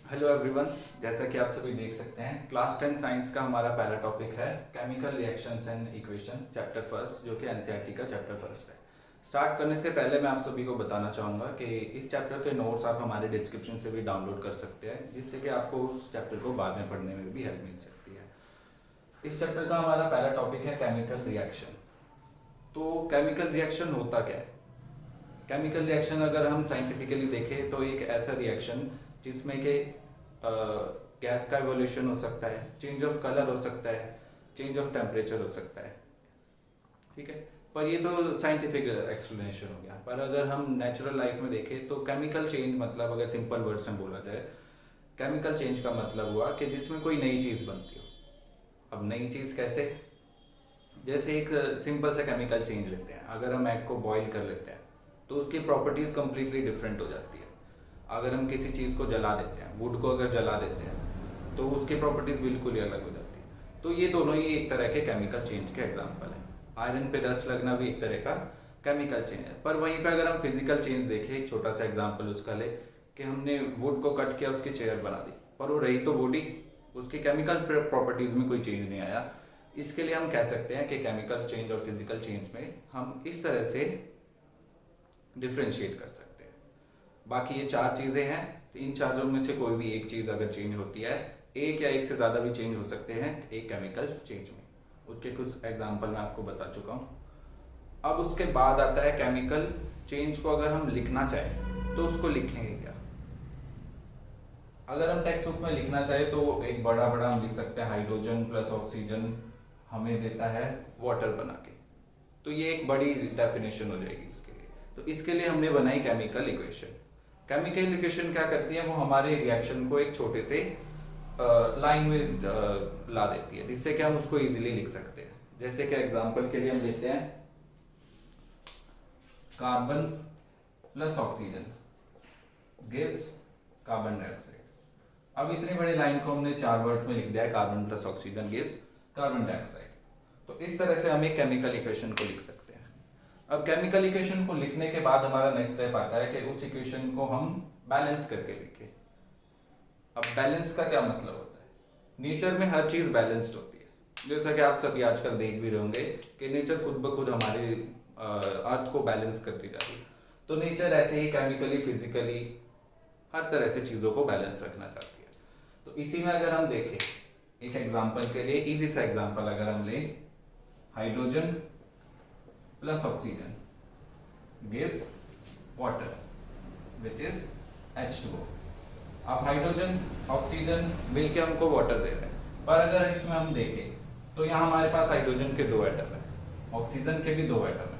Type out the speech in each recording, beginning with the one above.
Hello everyone, जैसा कि आप सभी देख सकते हैं क्लास 10 साइंस का हमारा पहला टॉपिक है chemical reactions and equation chapter first, जो कि एनसीईआरटी का चैप्टर फर्स्ट है। स्टार्ट करने से पहले मैं आप सभी को बताना चाहूँगा कि इस चैप्टर के नोट्स आप हमारे डिस्क्रिप्शन से भी डाउनलोड कर सकते हैं, जिससे कि आपको उस चैप्टर को बाद में पढ़ने में भी हेल्प मिल सकती है। इस चैप्टर का हमारा पहला टॉपिक है केमिकल रिएक्शन। तो केमिकल रिएक्शन होता क्या है? केमिकल रिएक्शन अगर हम साइंटिफिकली देखें तो एक ऐसा रिएक्शन जिसमें कि गैस का इवोल्यूशन हो सकता है, चेंज ऑफ कलर हो सकता है, चेंज ऑफ टेम्परेचर हो सकता है, ठीक है। पर ये तो साइंटिफिक एक्सप्लेनेशन हो गया। पर अगर हम नेचुरल लाइफ में देखें तो केमिकल चेंज मतलब, अगर सिंपल वर्ड्स में बोला जाए, केमिकल चेंज का मतलब हुआ कि जिसमें कोई नई चीज़ बनती हो। अब नई चीज़ कैसे? जैसे एक सिंपल सा केमिकल चेंज लेते हैं। अगर हम एग को बॉईल कर लेते हैं तो उसकी प्रॉपर्टीज़ कम्प्लीटली डिफरेंट हो जाती है। अगर हम किसी चीज़ को जला देते हैं, वुड को अगर जला देते हैं, तो उसकी प्रॉपर्टीज़ बिल्कुल ही अलग हो जाती है। तो ये दोनों ही एक तरह के केमिकल चेंज के एग्जाम्पल हैं। आयरन पे रस्ट लगना भी एक तरह का केमिकल चेंज है। पर वहीं पे अगर हम फिजिकल चेंज देखें, एक छोटा सा एग्जाम्पल उसका ले कि हमने वुड को कट किया, उसकी चेयर बना दी, पर वो रही तो वुड ही, उसकी केमिकल प्रॉपर्टीज़ में कोई चेंज नहीं आया। इसके लिए हम कह सकते हैं कि केमिकल चेंज और फिजिकल चेंज में हम इस तरह से डिफ्रेंशिएट कर सकते हैं। बाकी ये चार चीज़ें हैं, तो इन चारों में से कोई भी एक चीज़ अगर चेंज होती है, एक या एक से ज़्यादा भी चेंज हो सकते हैं एक केमिकल चेंज में। उसके कुछ एग्जांपल मैं आपको बता चुका हूँ। अब उसके बाद आता है केमिकल चेंज को अगर हम लिखना चाहें तो उसको लिखेंगे क्या? अगर हम टेक्स्ट बुक में लिखना चाहें तो एक बड़ा बड़ा हम लिख सकते हैं, हाइड्रोजन प्लस ऑक्सीजन हमें देता है वाटर बना के। तो ये एक बड़ी डेफिनेशन हो जाएगी इसके लिए। तो इसके लिए हमने बनाई केमिकल इक्वेशन। केमिकल इक्वेशन क्या करती है? वो हमारे रिएक्शन को एक छोटे से लाइन में ला देती है, जिससे कि हम उसको इजीली लिख सकते हैं। जैसे कि एग्जांपल के लिए हम लेते हैं carbon plus oxygen gives carbon dioxide. अब इतनी बड़ी लाइन को हमने 4 वर्ड्स में लिख दिया है, carbon plus oxygen gives carbon dioxide. तो इस तरह से हम एक केमिकल इक्वेशन को लिख सकते हैं। अब केमिकल इक्वेशन को लिखने के बाद हमारा नेक्स्ट स्टेप आता है कि उस इक्वेशन को हम बैलेंस करके लिखें। अब बैलेंस का क्या मतलब होता है? नेचर में हर चीज बैलेंस्ड होती है। जैसा कि आप सभी आजकल देख भी रहे होंगे कि नेचर खुद ब खुद हमारे अर्थ को बैलेंस करती जा रही है। तो नेचर ऐसे ही केमिकली, फिजिकली हर तरह से चीजों को बैलेंस रखना चाहती है। तो इसी में अगर हम देखें, एक एग्जांपल के लिए, इजी सा एग्जांपल अगर हम ले, hydrogen plus oxygen gives water which is H2O। अब हाइड्रोजन ऑक्सीजन मिलके हमको वाटर दे रहे हैं, पर अगर इसमें हम देखें तो यहाँ हमारे पास हाइड्रोजन के 2 एटम है, ऑक्सीजन के भी 2 एटम है,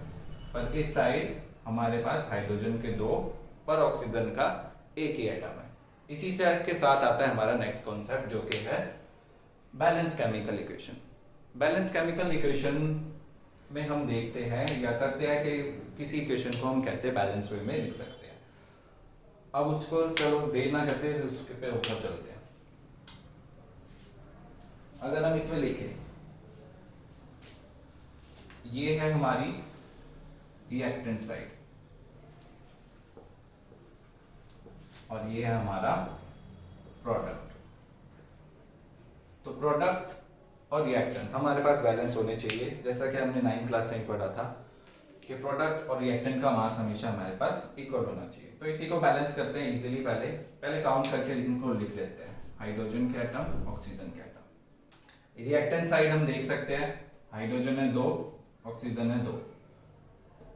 पर इस साइड हमारे पास हाइड्रोजन के 2 पर ऑक्सीजन का एक ही एटम है। इसी से के साथ आता है हमारा नेक्स्ट कॉन्सेप्ट, जो कि है balance chemical equation. Balance chemical equation में हम देखते हैं या करते हैं कि किसी इक्वेशन को हम कैसे बैलेंस वे में लिख सकते हैं। अब उसको चलो देर ना करते उसके पे ऊपर चलते हैं। अगर हम इसमें लिखें, ये है हमारी रिएक्टेंट साइड और ये है हमारा प्रोडक्ट। तो प्रोडक्ट और रिएक्टेंट हमारे पास बैलेंस होने चाहिए। जैसा कि हमने 9th क्लास में पढ़ा था कि प्रोडक्ट और रिएक्टेंट का मास हमेशा हमारे पास इक्वल होना चाहिए। तो इसी को बैलेंस करते हैं इजीली। पहले काउंट करके इनको लिख लेते हैं, हाइड्रोजन के एटम, ऑक्सीजन के एटम। रिएक्टेंट साइड हम देख सकते हैं, हाइड्रोजन है 2, ऑक्सीजन है 2।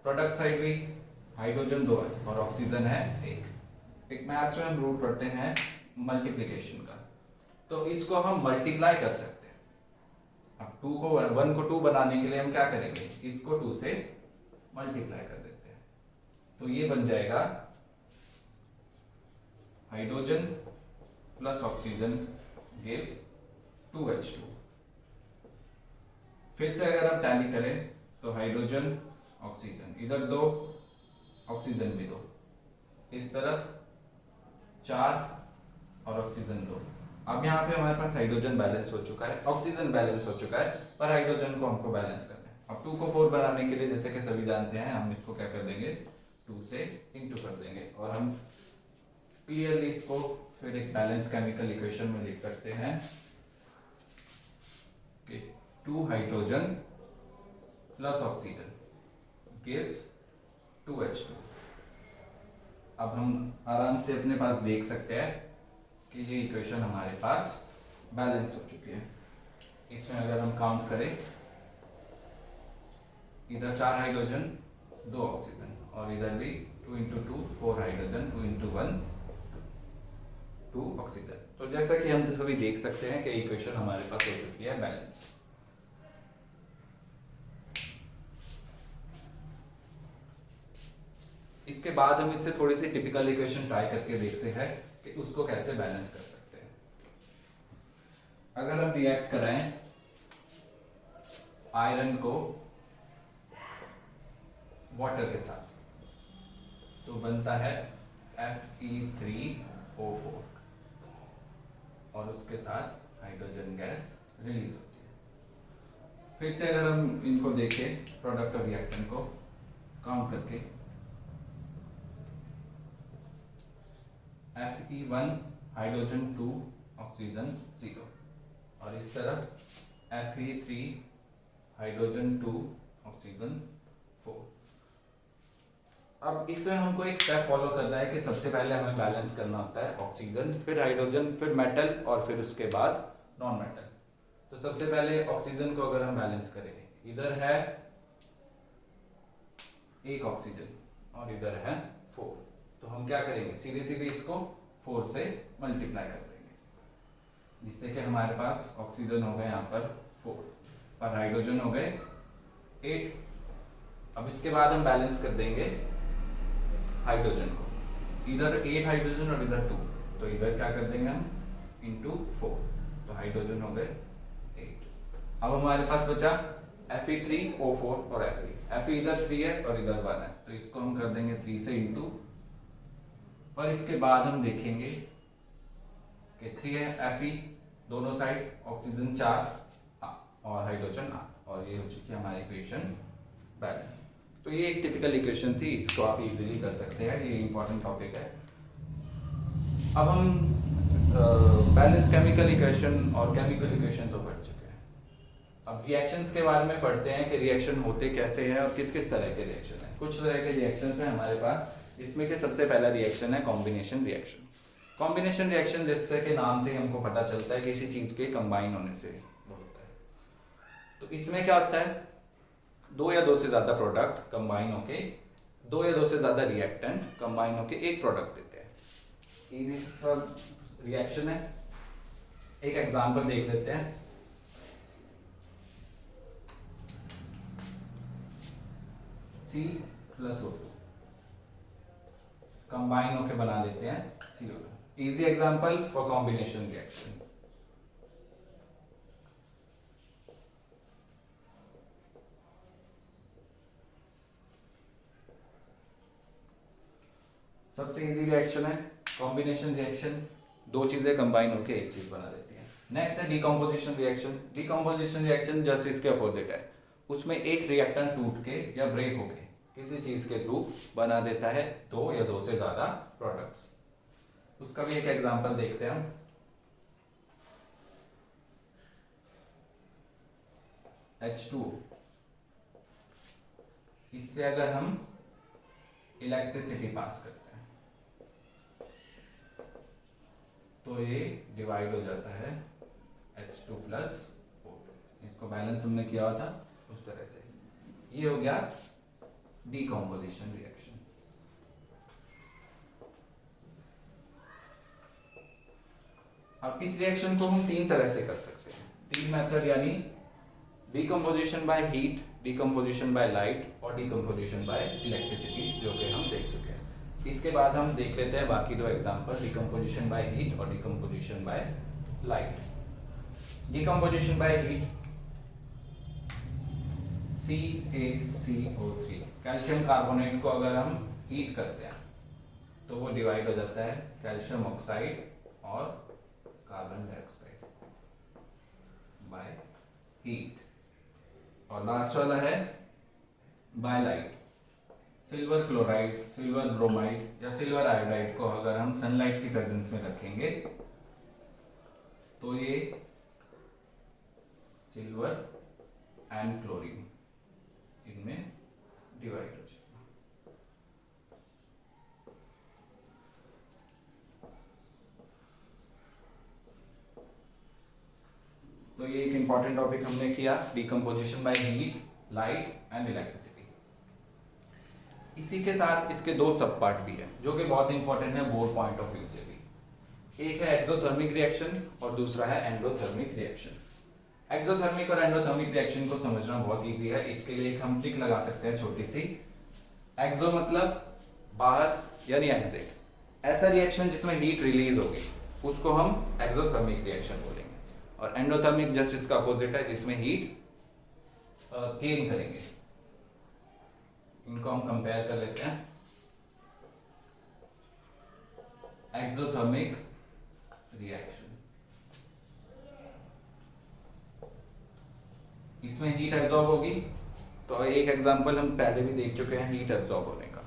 प्रोडक्ट साइड भी हाइड्रोजन 2 है और ऑक्सीजन है 1। एक मैथ्स में हम रूल पढ़ते हैं मल्टीप्लिकेशन का, तो इसको हम मल्टीप्लाई कर सकते हैं। अब 2 को 1 को 2 बनाने के लिए हम क्या करेंगे, इसको 2 से मल्टीप्लाई कर देते हैं। तो ये बन जाएगा hydrogen plus oxygen gives 2H2। फिर से अगर हम टैली करें तो हाइड्रोजन ऑक्सीजन, इधर 2, ऑक्सीजन भी 2, इस तरफ 4 और ऑक्सीजन 2। अब यहाँ पे हमारे पास हाइड्रोजन बैलेंस हो चुका है, ऑक्सीजन बैलेंस हो चुका है, पर हाइड्रोजन को हमको बैलेंस करना है। अब 2 को 4 बनाने के लिए, जैसे कि सभी जानते हैं, हम इसको क्या कर देंगे, 2 से इंटू कर देंगे और हम क्लियरली इसको फिर एक बैलेंस केमिकल इक्वेशन में लिख सकते हैं कि 2 hydrogen plus oxygen gives 2H2। अब हम आराम से अपने पास देख सकते हैं कि ये इक्वेशन हमारे पास बैलेंस हो चुकी है। इसमें अगर हम काउंट करें, इधर 4 हाइड्रोजन 2 ऑक्सीजन और इधर भी 2 into 2 4 हाइड्रोजन 2 into 1 2 ऑक्सीजन। तो जैसा कि हम सभी देख सकते हैं कि इक्वेशन हमारे पास हो चुकी है बैलेंस। इसके बाद हम इससे थोड़ी सी टिपिकल इक्वेशन ट्राई करके देखते हैं कि उसको कैसे बैलेंस कर सकते हैं। अगर हम रिएक्ट कराएं आयरन को वाटर के साथ तो बनता है Fe3O4 और उसके साथ हाइड्रोजन गैस रिलीज होती है। फिर से अगर हम इनको देखें प्रोडक्ट और रिएक्टेंट को काउंट करके, Fe1 हाइड्रोजन 2 ऑक्सीजन 0 और इस तरफ Fe3 हाइड्रोजन 2 ऑक्सीजन 4। अब इसमें हमको एक स्टेप फॉलो करना है कि सबसे पहले हमें बैलेंस करना होता है ऑक्सीजन, फिर हाइड्रोजन, फिर मेटल और फिर उसके बाद नॉन मेटल। तो सबसे पहले ऑक्सीजन को अगर हम बैलेंस करें, इधर है 1 ऑक्सीजन और इधर है 4, तो हम क्या करेंगे, सीधे सीधे इसको 4 से मल्टीप्लाई कर देंगे, जिससे कि हमारे पास ऑक्सीजन हो गए यहाँ पर 4 और हाइड्रोजन हो गए 8। अब इसके बाद हम बैलेंस कर देंगे हाइड्रोजन को, इधर 8 हाइड्रोजन और इधर 2, तो इधर क्या कर देंगे हम इंटू 4, तो हाइड्रोजन हो गए 8। अब हमारे पास बचा Fe3O4 और Fe इधर 3 है और इधर 1 है, तो इसको हम कर देंगे 3 से इंटू, और इसके बाद हम देखेंगे कि 3 है Fe दोनों साइड, ऑक्सीजन 4 और हाइड्रोजन 8, और ये हो चुकी है हमारी इक्वेशन बैलेंस। तो ये एक टिपिकल इक्वेशन थी, इसको आप इजीली कर सकते हैं, ये इंपॉर्टेंट टॉपिक है। अब हम बैलेंस केमिकल इक्वेशन और केमिकल इक्वेशन तो पढ़ चुके हैं। अब रिएक्शंस के बारे में पढ़ते हैं कि रिएक्शन होते कैसे हैं और किस किस तरह के रिएक्शन हैं। कुछ तरह के रिएक्शंस हैं हमारे पास, जिसमें कि सबसे पहला रिएक्शन है कॉम्बिनेशन रिएक्शन। कॉम्बिनेशन रिएक्शन जैसे कि नाम से ही हमको पता चलता है किसी चीज के कंबाइन होने से होता है। तो इसमें क्या होता है, 2 या 2 से ज्यादा प्रोडक्ट कंबाइन होके, 2 या 2 से ज्यादा रिएक्टेंट कंबाइन होके एक प्रोडक्ट देते हैं। इजी सा रिएक्शन है, एक एग्जांपल देख लेते हैं। C+O2 कंबाइन होके बना देते हैं CO2। Easy example for combination reaction. सबसे इजी रिएक्शन है कॉम्बिनेशन रिएक्शन, 2 चीजें कंबाइन होकर एक चीज बना देती है। नेक्स्ट है decomposition reaction. Decomposition reaction just इसके अपोजिट है, उसमें एक रिएक्टेंट टूट के या ब्रेक होके किसी चीज के थ्रू बना देता है 2 या 2 से ज्यादा प्रोडक्ट्स। उसका भी एक एग्जांपल देखते हैं हम। H2, इससे अगर हम इलेक्ट्रिसिटी पास करते हैं तो ये डिवाइड हो जाता है H2+O2। इसको बैलेंस हमने किया हुआ था उस तरह से। ये हो गया डीकंपोजिशन रिएक्शन। अब इस रिएक्शन को हम 3 तरह से कर सकते हैं, 3 मेथड, यानी decomposition by heat, decomposition by light और डीकंपोजिशन बाय इलेक्ट्रिसिटी, जो कि हम देख चुके हैं। इसके बाद हम देख लेते हैं बाकी 2 एग्जांपल, डीकंपोजिशन बाय हीट और decomposition by light. Decomposition by heat, CaCO3, calcium carbonate को अगर हम हीट करते हैं तो वो डिवाइड हो जाता है कैल्शियम ऑक्साइड और कार्बन डाइऑक्साइड बाय हीट। और लास्ट वाला है by light, silver chloride, silver bromide या सिल्वर आयोडाइड को अगर हम सनलाइट की प्रेजेंस में रखेंगे तो ये सिल्वर एंड क्लोरीन इनमें डिवाइड हो जाएगा। तो ये एक इंपॉर्टेंट टॉपिक हमने किया, decomposition by heat, light and electricity. इसी के साथ इसके दो सब पार्ट भी है जो कि बहुत इंपॉर्टेंट है बोर्ड पॉइंट ऑफ व्यू से भी। एक है एक्सोथर्मिक रिएक्शन और दूसरा है एंडोथर्मिक रिएक्शन। एक्सोथर्मिक और एंडोथर्मिक रिएक्शन को समझना बहुत इजी है। इसके लिए एक हम ट्रिक लगा सकते हैं छोटी सी। एक्सो मतलब बाहर यानी एग्जिट, ऐसा रिएक्शन जिसमें हीट रिलीज होगी उसको हम एक्सोथर्मिक रिएक्शन बोलेंगे। और एंडोथर्मिक जस्ट इसका अपोजिट है जिसमें हीट गेन करेंगे। इनको हम कंपेयर कर लेते हैं। एक्सोथर्मिक रिएक्शन, इसमें हीट एब्जॉर्ब होगी। तो एक एग्जांपल हम पहले भी देख चुके हैं हीट एब्जॉर्ब होने का,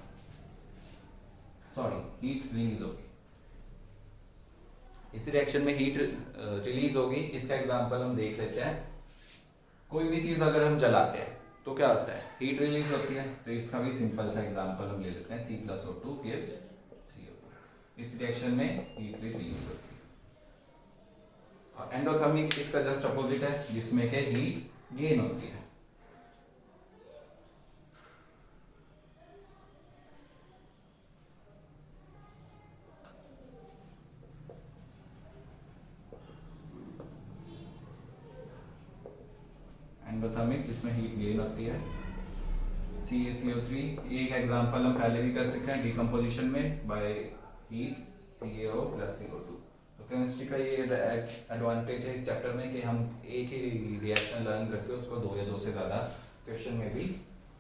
सॉरी हीट रिलीज होगी। इस रिएक्शन में हीट रिलीज होगी। इसका एग्जांपल हम देख लेते हैं। कोई भी चीज अगर हम जलाते हैं तो क्या होता है, हीट रिलीज होती है। तो इसका भी सिंपल सा एग्जांपल हम ले लेते हैं, C+O2 gives CO2। इस रिएक्शन में हीट रिलीज होती है। और एंडोथर्मिक इसका जस्ट अपोजिट है जिसमें के हीट गेन होती है। एंडोथर्मिक जिसमें हीट गेन होती है, CaCO3। एक एग्जांपल हम पहले भी कर सकते हैं डिकम्पोजिशन में बाय हीट, CaO + CO2। तो केमिस्ट्री का ये एडवांटेज है इस चैप्टर में कि हम एक ही रिएक्शन लर्न करके उसको दो या दो से ज़्यादा क्वेश्चन में भी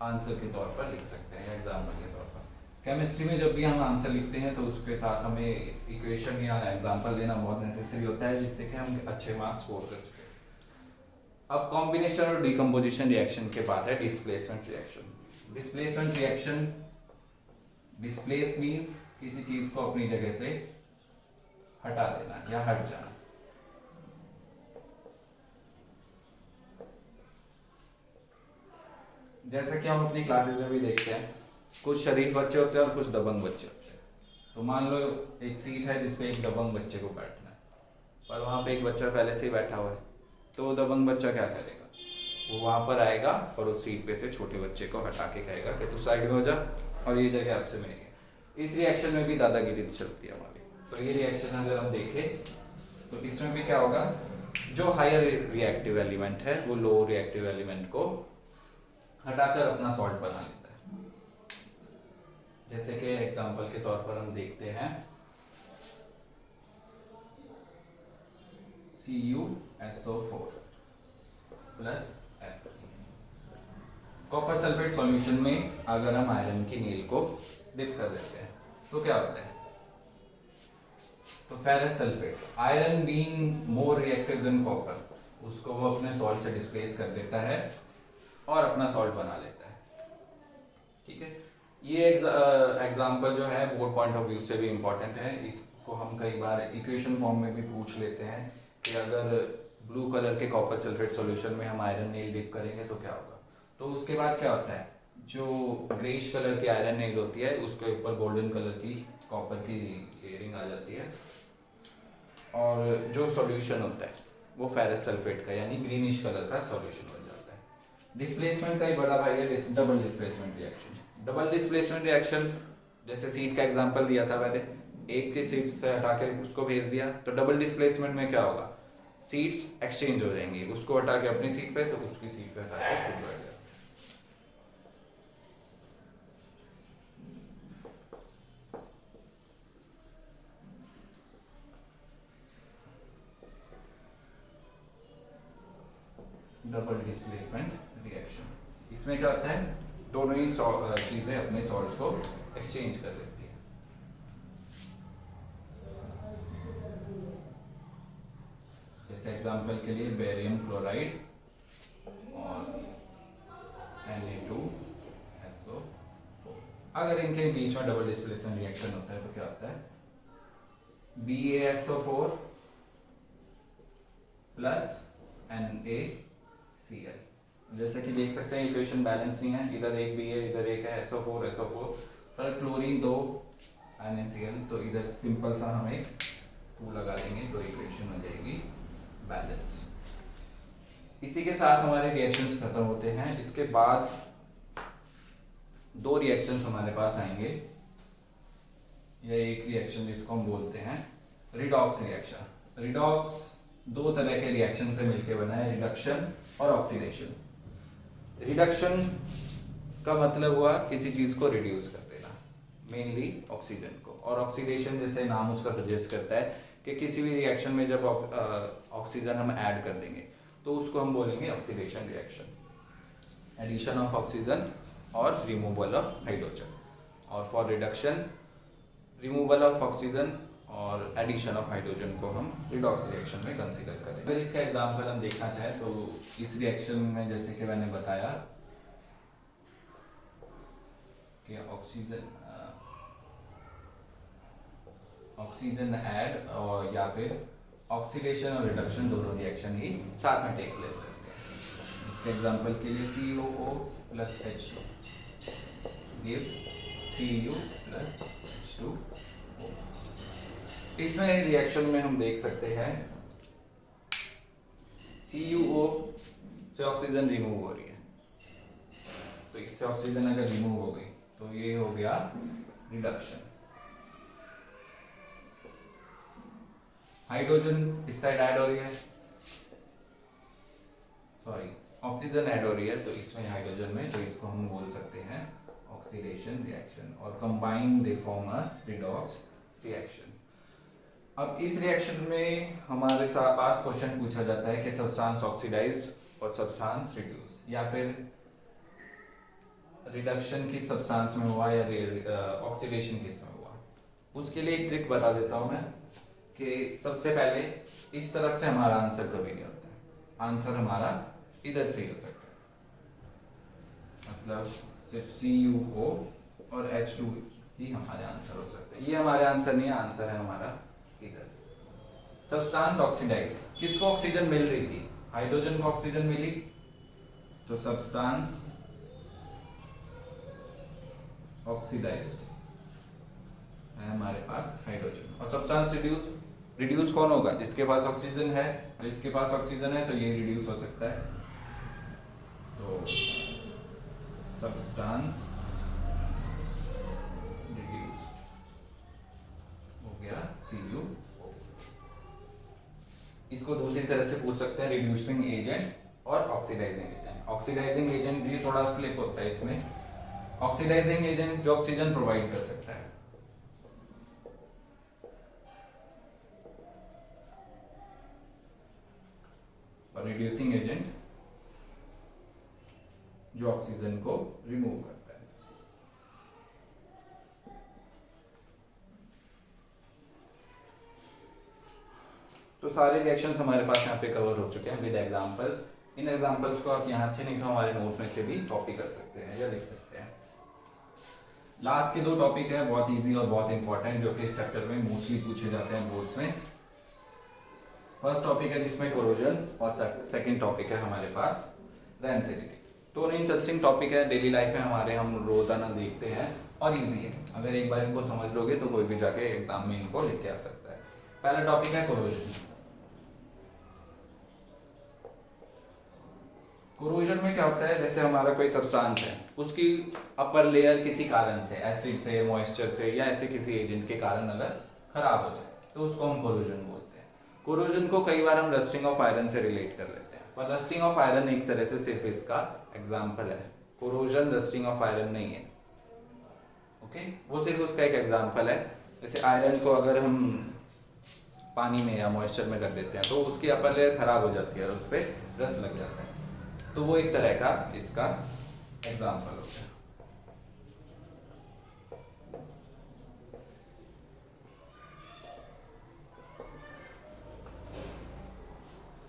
आंसर के तौर पर लिख सकते हैं, एग्जाम्पल के तौर पर। केमिस्ट्री में जब भी हम आंसर लिखते हैं तो उसके साथ हमें इक्वेशन या एग्जाम्पल देना बहुत नेसेसरी होता है जिससे कि हम अच्छे मार्क्स स्कोर कर सकें। अब कॉम्बिनेशन और डिकम्पोजिशन रिएक्शन के बाद है displacement reaction. Displacement reaction, displace means किसी चीज को अपनी जगह से हटा देना या हट जाना। जैसा कि हम अपनी क्लासेस में भी देखते हैं, कुछ शरीफ बच्चे होते हैं और कुछ दबंग बच्चे होते हैं। तो मान लो एक सीट है जिसपे एक दबंग बच्चे को बैठना है, पर वहां पे एक बच्चा पहले से ही बैठा हुआ है। तो दबंग बच्चा क्या करेगा, वो वहां पर आएगा और उस सीट पे से छोटे बच्चे को हटा के कहेगा कि तू साइड में हो जा और ये जगह आपसे मेरी है। इस रिएक्शन में भी दादागिरी चलती है हमारी। तो ये रिएक्शन अगर हम देखें तो इसमें भी क्या होगा, जो हायर रिएक्टिव एलिमेंट है वो लो रिएक्टिव एलिमेंट को हटाकर अपना सॉल्ट बना लेता है। जैसे कि एग्जांपल के तौर पर हम देखते हैं CuSO4 + F। Copper sulphate solution में अगर हम आयरन की नील को डिप कर देते हैं तो क्या होता है, तो ferrous sulphate, iron being more reactive than copper, उसको वो अपने सॉल्ट से डिस्प्लेस कर देता है और अपना सॉल्ट बना लेता है। ठीक है, ये एग्जांपल जो है बोर्ड पॉइंट ऑफ व्यू से भी इंपॉर्टेंट है। इसको हम कई बार इक्वेशन फॉर्म में भी पूछ लेते हैं कि अगर ब्लू कलर के कॉपर सल्फेट सॉल्यूशन में हम आयरन नेल डिप करेंगे तो क्या होगा। तो उसके बाद क्या होता है, जो ग्रेइश कलर की आयरन नेल होती है उसके ऊपर गोल्डन कलर की कॉपर की लेयरिंग आ जाती है और जो सॉल्यूशन होता है वो फेरस सल्फेट का यानी ग्रीनिश कलर का सॉल्यूशन बन जाता है। डिस्प्लेसमेंट का ही बड़ा भाई है double displacement reaction. Double displacement reaction जैसे सीट का एग्जांपल दिया था मैंने, एक की सीट से हटा के उसको भेज दिया, तो डबल डिस्प्लेसमेंट में क्या होगा, सीट्स एक्सचेंज हो जाएंगी, उसको हटा के अपनी सीट पे तो उसकी सीट पे हटा के खुद बैठ जाएगा। डबल डिस्प्लेसमेंट रिएक्शन, इसमें क्या होता है, दोनों ही चीजें अपने सॉल्ट को एक्सचेंज कर लेती है। जैसे एग्जांपल के लिए बेरियम क्लोराइड और Na2SO4। अगर इनके बीच में डबल डिस्प्लेसमेंट रिएक्शन होता है तो क्या होता है, BaSO4 प्लस NaCl। जैसे कि देख सकते हैं इक्वेशन बैलेंस नहीं है, इधर एक भी है इधर एक है, SO4 पर क्लोरीन 2 NaCl, तो इधर सिंपल सा हम एक 2 लगा देंगे तो इक्वेशन हो जाएगी बैलेंस। इसी के साथ हमारे रिएक्शंस खत्म होते हैं। इसके बाद 2 रिएक्शंस हमारे पास आएंगे, या एक रिएक्शन जिसको हम बोलते हैं रिडॉक्स रिएक्शन। रिडॉक्स 2 तरह के रिएक्शन से मिलकर बना है, रिडक्शन और ऑक्सीडेशन। रिडक्शन का मतलब हुआ किसी चीज को रिड्यूस कर देना, मेनली ऑक्सीजन को, और ऑक्सीडेशन जैसे नाम उसका सजेस्ट करता है कि किसी भी रिएक्शन में जब ऑक्सीजन हम ऐड कर देंगे तो उसको हम बोलेंगे oxidation reaction, addition of oxygen और रिमूवल ऑफ हाइड्रोजन। और for reduction removal of oxygen और एडिशन ऑफ हाइड्रोजन को हम रिडॉक्स रिएक्शन में कंसीडर करें। अगर इसका एग्जांपल हम देखना चाहें तो इस रिएक्शन में जैसे कि मैंने बताया कि ऑक्सीजन ऐड और या फिर ऑक्सीडेशन और रिडक्शन दोनों रिएक्शन ही साथ में टेक प्लेस करते हैं। इसके एग्जांपल के लिए COO plus H2 give Cu plus H2। इसमें रिएक्शन में हम देख सकते हैं CuO से ऑक्सीजन रिमूव हो रही है, तो इससे ऑक्सीजन अगर रिमूव हो गई तो ये हो गया रिडक्शन। हाइड्रोजन इस साइड ऐड हो रही है, सॉरी ऑक्सीजन ऐड हो रही है तो इसमें हाइड्रोजन में, तो इसको हम बोल सकते हैं ऑक्सीडेशन रिएक्शन, और combine they form a redox reaction. अब इस रिएक्शन में हमारे पास क्वेश्चन पूछा जाता है कि सब्सटेंस ऑक्सीडाइज्ड और सब्सटेंस रिड्यूस, या फिर रिडक्शन की सब्सटेंस में हुआ या ऑक्सीडेशन किस में हुआ। उसके लिए एक ट्रिक बता देता हूं मैं कि सबसे पहले इस तरफ से हमारा आंसर कभी नहीं होता है, आंसर हमारा इधर से ही हो सकता है, मतलब सिर्फ CuO और H2 ही हमारे आंसर हो सकते हैं। ये हमारे आंसर नहीं है, आंसर है हमारा इधर। सब्सटेंस ऑक्सीडाइज, किसको ऑक्सीजन मिल रही थी, हाइड्रोजन को ऑक्सीजन मिली, तो सब्सटेंस ऑक्सीडाइज्ड है हमारे पास हाइड्रोजन। और सब्सटेंस रिड्यूस, रिड्यूस कौन होगा, जिसके पास ऑक्सीजन है, तो इसके पास ऑक्सीजन है तो ये रिड्यूस हो सकता है, तो सब्सटेंस रिड्यूस्ड हो गया CuO। इसको दूसरी तरह से पूछ सकते हैं रिड्यूसिंग एजेंट और ऑक्सीडाइजिंग एजेंट। ऑक्सीडाइजिंग एजेंट भी थोड़ा फ्लिप होता है इसमें, ऑक्सीडाइजिंग एजेंट जो ऑक्सीजन प्रोवाइड कर सकता है, और रिड्यूसिंग एजेंट जो ऑक्सीजन को रिमूव करता है। तो सारे रिएक्शंस हमारे पास यहाँ पे कवर हो चुके हैं विद एग्जांपल्स। इन एग्जांपल्स को आप यहाँ से नहीं तो हमारे नोट में से भी कॉपी कर सकते हैं या लिख सकते हैं। लास्ट के 2 टॉपिक है बहुत इजी और बहुत इंपॉर्टेंट, जो कि इस चैप्टर में मोस्टली पूछे जाते हैं बोर्ड्स में। फर्स्ट टॉपिक है जिसमें कोरोजन, और सेकंड टॉपिक है हमारे पास रेंसिडिटी। तो इंटरेस्टिंग टॉपिक है, डेली लाइफ में हमारे हम रोजाना देखते हैं और इजी है, अगर एक बार इनको समझ लोगे तो कोई भी जाके एग्जाम में इनको लिख के आ सकता है। पहला टॉपिक है कोरोजन। कोरोजन में क्या होता है, जैसे हमारा कोई सब्सटेंस है, उसकी अपर लेयर किसी कारण से, एसिड से, मॉइस्चर से या ऐसे किसी एजेंट के कारण अगर खराब हो जाए तो उसको हम कोरोजन बोलते हैं। कोरोजन को कई बार हम रस्टिंग ऑफ आयरन से रिलेट कर लेते हैं, पर रस्टिंग ऑफ आयरन एक तरह से सिर्फ इसका एग्जाम्पल है, कोरोजन रस्टिंग ऑफ आयरन नहीं है। ओके, वो सिर्फ उसका एक एग्जाम्पल है। जैसे आयरन को अगर हम पानी में या मॉइस्चर में रख देते हैं तो उसकी अपर लेयर खराब हो जाती है और उस पर रस्ट लग जाता है, तो वो एक तरह का इसका एग्जाम्पल होता है।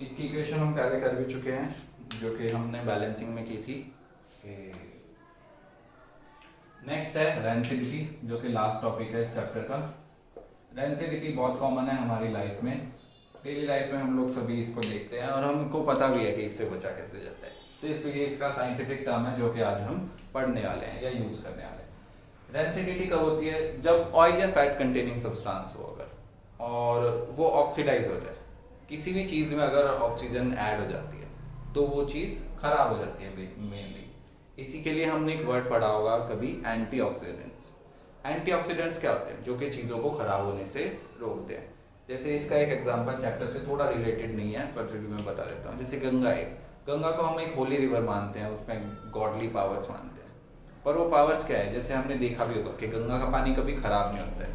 इसकी इक्वेशन हम पहले कर भी चुके हैं, जो कि हमने बैलेंसिंग में की थी कि नेक्स्ट है रेंसिडिटी, जो कि लास्ट टॉपिक है इस चैप्टर का। रेंसिडिटी बहुत कॉमन है हमारी लाइफ में, डेली लाइफ में हम लोग सभी इसको देखते हैं और हमको पता भी है कि इससे बचा कैसे जाता है। सिर्फ ये इसका साइंटिफिक टर्म है जो कि आज हम पढ़ने वाले हैं या यूज करने वाले हैं। रेंसिडिटी कब होती है? जब ऑयल या फैट कंटेनिंग सब्सटेंस हो अगर और वो ऑक्सीडाइज हो जाए। किसी भी चीज़ में अगर ऑक्सीजन ऐड हो जाती है तो वो चीज़ खराब हो जाती है मेनली। इसी के लिए हमने एक वर्ड पढ़ा होगा कभी, एंटीऑक्सीडेंट्स। एंटीऑक्सीडेंट्स क्या होते हैं? जो कि चीज़ों को खराब होने से रोकते हैं। जैसे इसका एक एग्जांपल चैप्टर से थोड़ा रिलेटेड नहीं है पर फिर भी मैं बता देता हूँ। जैसे गंगा को हम एक होली रिवर मानते हैं, उसमें गॉडली पावर्स मानते हैं, पर वो पावर्स क्या है? जैसे हमने देखा भी होगा कि गंगा का पानी कभी खराब नहीं होता है,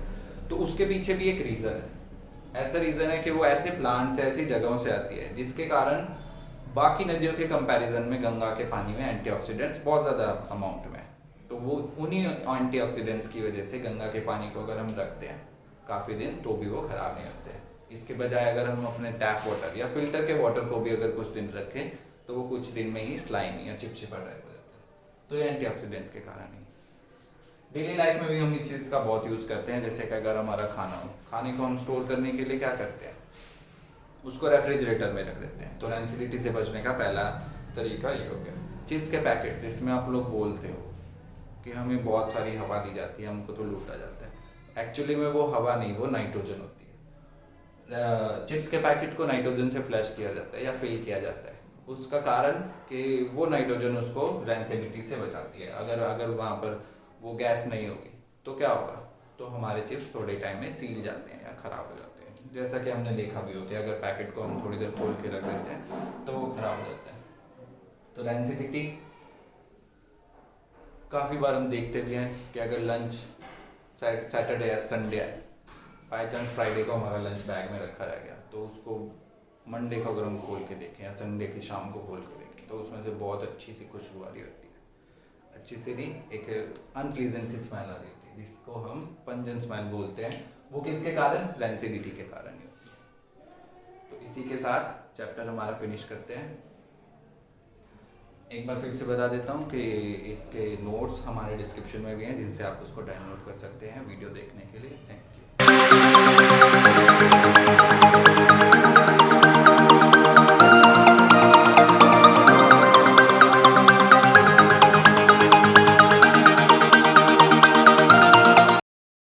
तो उसके पीछे भी एक रीज़न है। ऐसा रीज़न है कि वो ऐसे प्लांट से, ऐसी जगहों से आती है जिसके कारण बाकी नदियों के कंपैरिजन में गंगा के पानी में एंटीऑक्सीडेंट्स बहुत ज़्यादा अमाउंट में है। तो वो उन्हीं एंटीऑक्सीडेंट्स की वजह से गंगा के पानी को अगर हम रखते हैं काफ़ी दिन तो भी वो ख़राब नहीं होते हैं। इसके बजाय अगर हम अपने टैप वाटर या फिल्टर के वाटर को भी अगर कुछ दिन रखें तो वो कुछ दिन में ही स्लाइमी या चिपचिपा टाइप हो जाता है। तो ये एंटीऑक्सीडेंट्स के कारण ही। डेली लाइफ में भी हम इस चीज़ का बहुत यूज़ करते हैं। जैसे कि अगर हमारा खाना हो, खाने को हम स्टोर करने के लिए क्या करते हैं? उसको रेफ्रिजरेटर में रख देते हैं। तो रेंसिडिटी से बचने का पहला तरीका ये हो गया। चिप्स के पैकेट जिसमें आप लोग बोलते हो कि हमें बहुत सारी हवा दी जाती है, हमको तो लूटा जाता है। एक्चुअली में वो हवा नहीं, वो नाइट्रोजन होती है। चिप्स के पैकेट को नाइट्रोजन से फ्लश किया जाता है या फिल किया जाता है। उसका कारण कि वो नाइट्रोजन उसको रेंसिडिटी से बचाती है। अगर वहाँ पर वो गैस नहीं होगी तो क्या होगा? तो हमारे चिप्स थोड़े टाइम में सील जाते हैं या ख़राब हो जाते हैं। जैसा कि हमने देखा भी हो कि अगर पैकेट को हम थोड़ी देर खोल के रख देते हैं तो वो ख़राब हो जाता है। तो रेंसिडिटी काफ़ी बार हम देखते भी हैं कि अगर लंच सैटरडे या संडे है, बाई चांस फ्राइडे को हमारा लंच बैग में रखा रह गया तो उसको मंडे को अगर हम खोल के देखें या संडे की शाम को खोल के देखें तो उसमें से बहुत अच्छी सी खुशबू आ रही होती है। अच्छी सी नहीं, एक अनप्लीजेंट सी स्मेल आ रही होती है जिसको हम पंजेंट स्मेल बोलते हैं। वो किसके कारण? रेंसिडिटी के कारण ही होती है। तो इसी के साथ चैप्टर हमारा फिनिश करते हैं। एक बार फिर से बता देता हूँ कि इसके नोट्स हमारे डिस्क्रिप्शन में भी हैं जिनसे आप उसको डाउनलोड कर सकते हैं वीडियो देखने के लिए। Thank you.